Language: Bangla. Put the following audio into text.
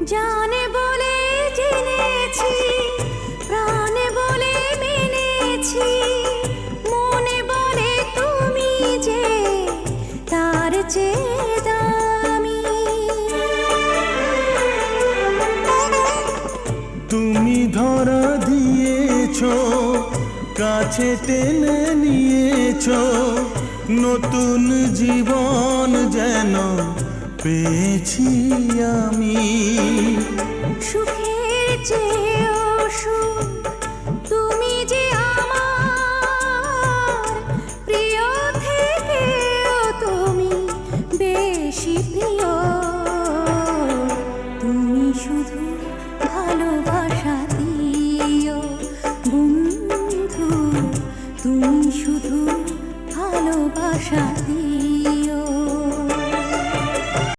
জানে বলে জেনেছি, প্রাণে বলে মেনেছি, মনে বলে তুমি যে তার চেয়ে দামি। তুমি ধরা দিয়েছো, কাছে টেনে নিয়েছো, নতুন জীবন যেন পেয়েছি আমি। সুখের চেয়েও সুখ